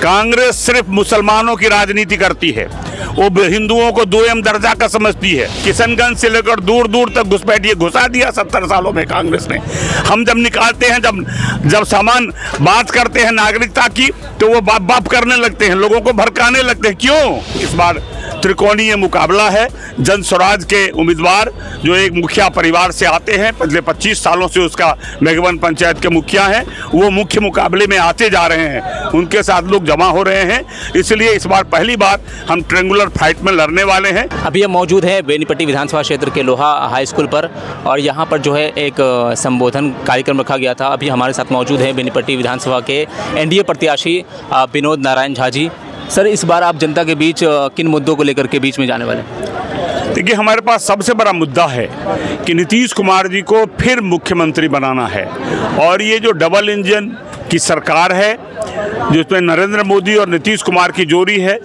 कांग्रेस सिर्फ मुसलमानों की राजनीति करती है, वो हिंदुओं को दोयम दर्जा का समझती है। किशनगंज से लेकर दूर दूर तक घुसपैठिए घुसा दिया 70 सालों में कांग्रेस ने। हम जब निकालते हैं, जब सामान बात करते हैं नागरिकता की, तो वो बाप बाप करने लगते हैं, लोगों को भड़काने लगते हैं। क्यों? इस बार त्रिकोणीय मुकाबला है। जन स्वराज के उम्मीदवार जो एक मुखिया परिवार से आते हैं, पिछले 25 सालों से उसका मेघवन पंचायत के मुखिया हैं, वो मुख्य मुकाबले में आते जा रहे हैं, उनके साथ लोग जमा हो रहे हैं। इसलिए इस बार पहली बार हम ट्रेंगुलर फाइट में लड़ने वाले हैं। अभी हम मौजूद है बेनीपट्टी विधानसभा क्षेत्र के लोहा हाई स्कूल पर, और यहाँ पर जो है एक संबोधन कार्यक्रम रखा गया था। अभी हमारे साथ मौजूद है बेनीपट्टी विधानसभा के एनडीए प्रत्याशी विनोद नारायण झा जी। सर, इस बार आप जनता के बीच किन मुद्दों को लेकर के बीच में जाने वाले? देखिए, हमारे पास सबसे बड़ा मुद्दा है कि नीतीश कुमार जी को फिर मुख्यमंत्री बनाना है, और ये जो डबल इंजन की सरकार है, जिसमें नरेंद्र मोदी और नीतीश कुमार की जोड़ी है,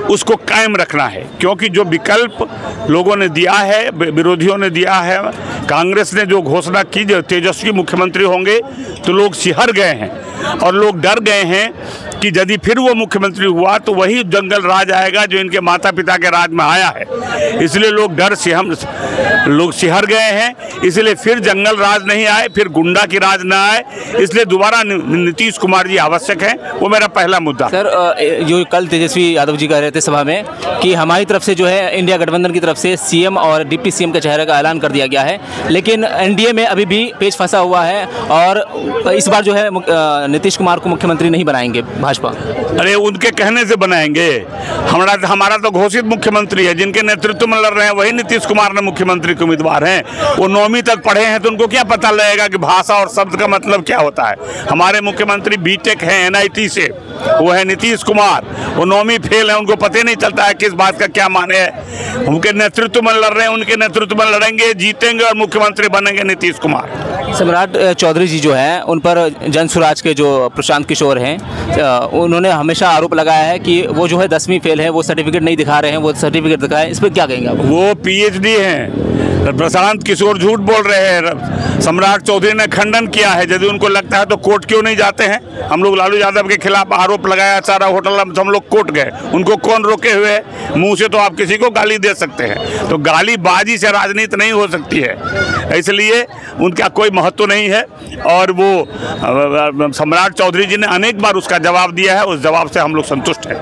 उसको कायम रखना है। क्योंकि जो विकल्प लोगों ने दिया है, विरोधियों ने दिया है, कांग्रेस ने जो घोषणा की जो तेजस्वी मुख्यमंत्री होंगे, तो लोग सिहर गए हैं और लोग डर गए हैं कि यदि फिर वो मुख्यमंत्री हुआ तो वही जंगल राज आएगा जो इनके माता पिता के राज में आया है। इसलिए लोग डर से लोग सिहर गए हैं। इसलिए फिर जंगल राज नहीं आए, फिर गुंडा की राज ना आए, इसलिए दोबारा नीतीश कुमार जी आवश्यक हैं। वो मेरा पहला मुद्दा। सर, जो कल तेजस्वी यादव जी कह रहे थे सभा में कि हमारी तरफ से जो है इंडिया गठबंधन की तरफ से सीएम और डिप्टी सीएम के चेहरे का ऐलान कर दिया गया है, लेकिन एनडीए में अभी भी पेच फंसा हुआ है और इस बार जो है नीतीश कुमार को मुख्यमंत्री नहीं बनाएंगे भाजपा। अरे, उनके कहने से बनाएंगे। हमारा तो घोषित मुख्यमंत्री है, जिनके नेतृत्व में लड़ रहे हैं वही नीतीश कुमार ने मुख्यमंत्री के उम्मीदवार हैं। वो 9वीं तक पढ़े हैं, तो उनको क्या पता लगेगा कि भाषा और शब्द का मतलब क्या होता है। हमारे मुख्यमंत्री बीटेक हैं एनआईटी से, वो है नीतीश कुमार। वो 9वीं फेल है, उनको पता नहीं चलता है किस बात का क्या माने है। उनके नेतृत्व में लड़ रहे हैं, उनके नेतृत्व में लड़ेंगे, जीतेंगे और मुख्यमंत्री बनेंगे नीतीश कुमार। सम्राट चौधरी जी जो हैं, उन पर जन स्वराज के जो प्रशांत किशोर हैं, उन्होंने हमेशा आरोप लगाया है कि वो जो है 10वीं फेल है, वो सर्टिफिकेट नहीं दिखा रहे हैं, वो सर्टिफिकेट दिखाएं। इस पर क्या कहेंगे आप? वो पीएचडी हैं। प्रशांत किशोर झूठ बोल रहे हैं। सम्राट चौधरी ने खंडन किया है। यदि उनको लगता है तो कोर्ट क्यों नहीं जाते हैं? हम लोग लालू यादव के खिलाफ आरोप लगाया, सारा होटल हम लोग कोर्ट गए, उनको कौन रोके हुए है? मुंह से तो आप किसी को गाली दे सकते हैं, तो गालीबाजी से राजनीति नहीं हो सकती है, इसलिए उनका कोई महत्व नहीं है। और वो सम्राट चौधरी जी ने अनेक बार उसका जवाब दिया है, उस जवाब से हम लोग संतुष्ट हैं।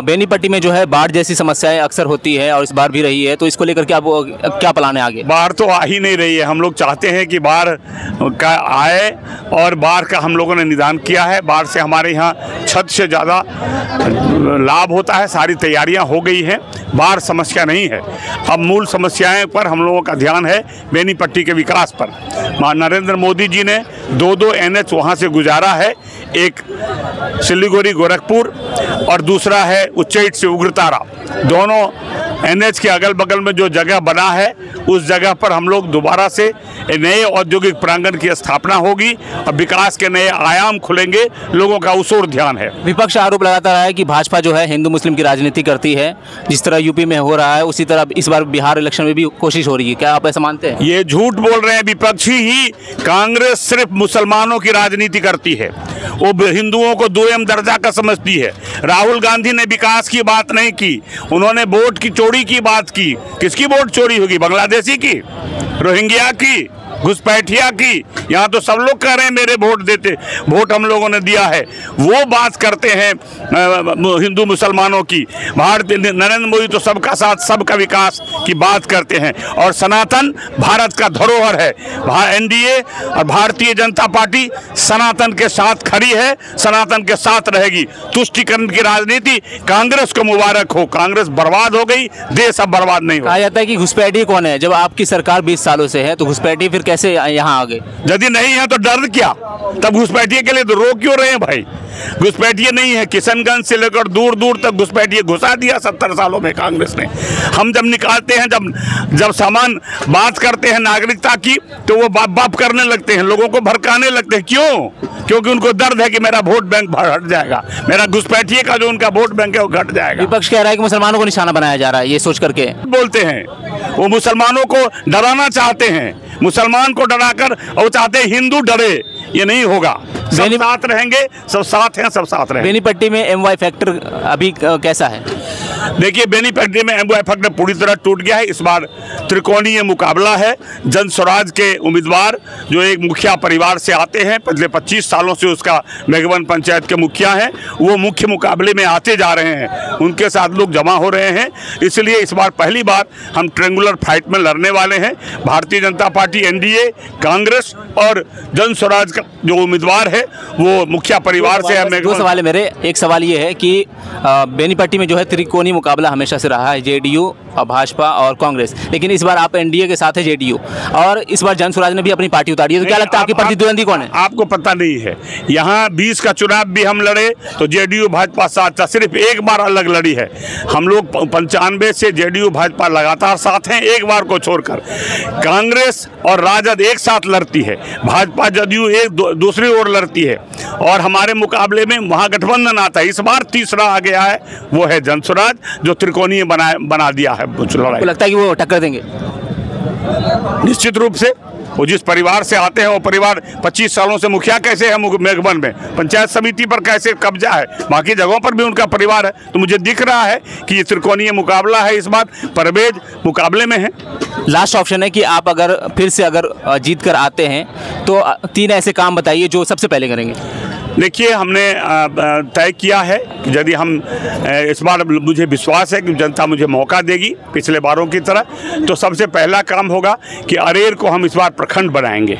बेनीपट्टी में जो है बाढ़ जैसी समस्याएं अक्सर होती है और इस बार भी रही है, तो इसको लेकर के आप क्या प्लान है आगे? बाढ़ तो आ ही नहीं रही है। हम लोग चाहते हैं कि बाढ़ का आए, और बाढ़ का हम लोगों ने निदान किया है। बाढ़ से हमारे यहाँ छत से ज़्यादा लाभ होता है, सारी तैयारियां हो गई हैं, बाढ़ समस्या नहीं है। अब मूल समस्याएं पर हम लोगों का ध्यान है, बेनीपट्टी के विकास पर। नरेंद्र मोदी जी ने 2 NH वहाँ से गुजारा है, एक सिलीगुड़ी गोरखपुर और दूसरा है उच्चैठ से उग्रतारा। दोनों NH के अगल बगल में जो जगह बना है, उस जगह पर हम लोग दोबारा से नए औद्योगिक प्रांगण की स्थापना होगी और विकास के नए आयाम खुलेंगे। लोगों का उस ओर ध्यान है। विपक्ष आरोप लगाता रहा है कि भाजपा जो है हिंदू मुस्लिम की राजनीति करती है, जिस तरह यूपी में हो रहा है उसी तरह इस बार बिहार इलेक्शन में भी कोशिश हो रही है। क्या आप ऐसा मानते हैं? ये झूठ बोल रहे हैं विपक्षी ही। कांग्रेस सिर्फ मुसलमानों की राजनीति करती है, वो हिंदुओं को दोयम दर्जा का समझती है। राहुल गांधी ने विकास की बात नहीं की, उन्होंने वोट की चोरी की बात की। किसकी वोट चोरी होगी? बांग्लादेशी की, रोहिंग्या की, घुसपैठिया की? यहाँ तो सब लोग कह रहे हैं मेरे वोट देते, वोट हम लोगों ने दिया है। वो बात करते हैं हिंदू मुसलमानों की। भारतीय नरेंद्र मोदी तो सबका साथ सबका विकास की बात करते हैं, और सनातन भारत का धरोहर है। एनडीए और भारतीय जनता पार्टी सनातन के साथ खड़ी है, सनातन के साथ रहेगी। तुष्टिकरण की राजनीति कांग्रेस को मुबारक हो। कांग्रेस बर्बाद हो गई, देश अब बर्बाद नहीं हो। कहा जाता है कि घुसपैठी कौन है? जब आपकी सरकार 20 सालों से है, तो घुसपैठी फिर कैसे यहाँ आ गए? यदि नहीं है तो डर क्या? तब घुसपैठिए के लिए तो रोक क्यों रहे हैं भाई? घुसपैठिए नहीं है। किशनगंज से लेकर दूर दूर तक घुसपैठिए घुसा दिया 70 सालों में कांग्रेस ने। हम जब निकालते हैं, जब सामान बात करते हैं नागरिकता की, तो वो बाप बाप करने लगते हैं, लोगों को भड़काने लगते हैं। क्यों? क्योंकि उनको दर्द है कि मेरा वोट बैंक हट जाएगा, मेरा घुसपैठिए का जो उनका वोट बैंक है वो घट जाएगा। विपक्ष कह रहा है कि मुसलमानों को निशाना बनाया जा रहा है, ये सोच करके बोलते हैं। वो मुसलमानों को डराना चाहते हैं, मुसलमान को डराकर और चाहते हैं हिंदू डरे। ये नहीं होगा, सब साथ रहेंगे, सब साथ हैं, सब साथ रहेंगे। बेनीपट्टी में एमवाई फैक्टर अभी कैसा है? देखिए, बेनीपट्टी में एमवाई फैक्टर पूरी तरह टूट गया है। इस बार त्रिकोणीय मुकाबला है। जन स्वराज के उम्मीदवार जो एक मुखिया परिवार से आते हैं, पिछले 25 सालों से उसका मेघवन पंचायत के मुखिया हैं, वो मुख्य मुकाबले में आते जा रहे हैं, उनके साथ लोग जमा हो रहे हैं। इसलिए इस बार पहली बार हम ट्रेंगुलर फाइट में लड़ने वाले हैं। भारतीय जनता पार्टी, एनडीए, कांग्रेस और जन स्वराज का जो उम्मीदवार है वो मुखिया परिवार से है। दो सवाल है मेरे। एक सवाल ये है कि बेनीपट्टी में जो है त्रिकोणीय मुकाबला हमेशा से रहा है, जेडीयू और भाजपा और कांग्रेस, लेकिन इस बार आप एनडीए के साथ है जेडीयू, और इस बार जन स्वराज ने भी अपनी पार्टी उतारी है, तो क्या लगता है आपकी प्रतिद्वंदी कौन है? आपको पता नहीं है, यहाँ 20 का चुनाव भी हम लड़े तो जेडीयू भाजपा साथ था, सिर्फ एक बार अलग लड़ी है। हम लोग 95 से जेडीयू भाजपा लगातार साथ हैं, एक बार को छोड़कर। कांग्रेस और राजद एक साथ लड़ती है, भाजपा जदयू एक दूसरी ओर लड़ती है, और हमारे मुकाबले में महागठबंधन आता है। इस बार तीसरा आ गया है, वो है जन स्वराज, जो त्रिकोणीय बना दिया है लड़ाई। आपको लगता है कि वो टक्कर देंगे? निश्चित रूप से। वो जिस परिवार से आते हैं, वो परिवार 25 सालों से मुखिया कैसे है मेघवन में, पंचायत समिति पर कैसे कब्जा है, बाकी जगहों पर भी उनका परिवार है। तो मुझे दिख रहा है कि ये त्रिकोणीय मुकाबला है, इस बार परवेज मुकाबले में है। लास्ट ऑप्शन है कि आप अगर फिर से अगर जीत कर आते हैं तो 3 ऐसे काम बताइए जो सबसे पहले करेंगे। देखिए, हमने तय किया है कि यदि हम इस बार, मुझे विश्वास है कि जनता मुझे मौका देगी पिछले बारों की तरह, तो सबसे पहला काम होगा कि अरेर को हम इस बार प्रखंड बनाएंगे,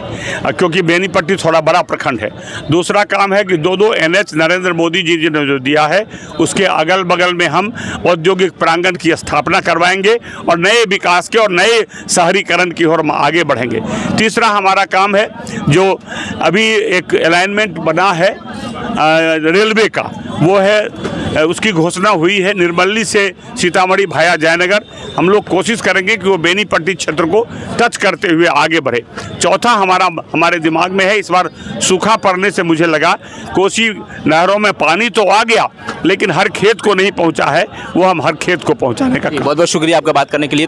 क्योंकि बेनीपट्टी थोड़ा बड़ा प्रखंड है। दूसरा काम है कि 2 NH नरेंद्र मोदी जी ने जो दिया है, उसके अगल बगल में हम औद्योगिक प्रांगण की स्थापना करवाएंगे और नए विकास के और नए शहरीकरण की ओर आगे बढ़ेंगे। तीसरा हमारा काम है, जो अभी एक अलाइनमेंट बना है रेलवे का, वो है, उसकी घोषणा हुई है निर्मली से सीतामढ़ी भाया जयनगर। हम लोग कोशिश करेंगे कि वो बेनीपट्टी क्षेत्र को टच करते हुए आगे बढ़े। चौथा हमारे दिमाग में है, इस बार सूखा पड़ने से मुझे लगा कोसी नहरों में पानी तो आ गया, लेकिन हर खेत को नहीं पहुंचा है, वो हम हर खेत को पहुंचाने का। बहुत बहुत शुक्रिया आपका बात करने के लिए।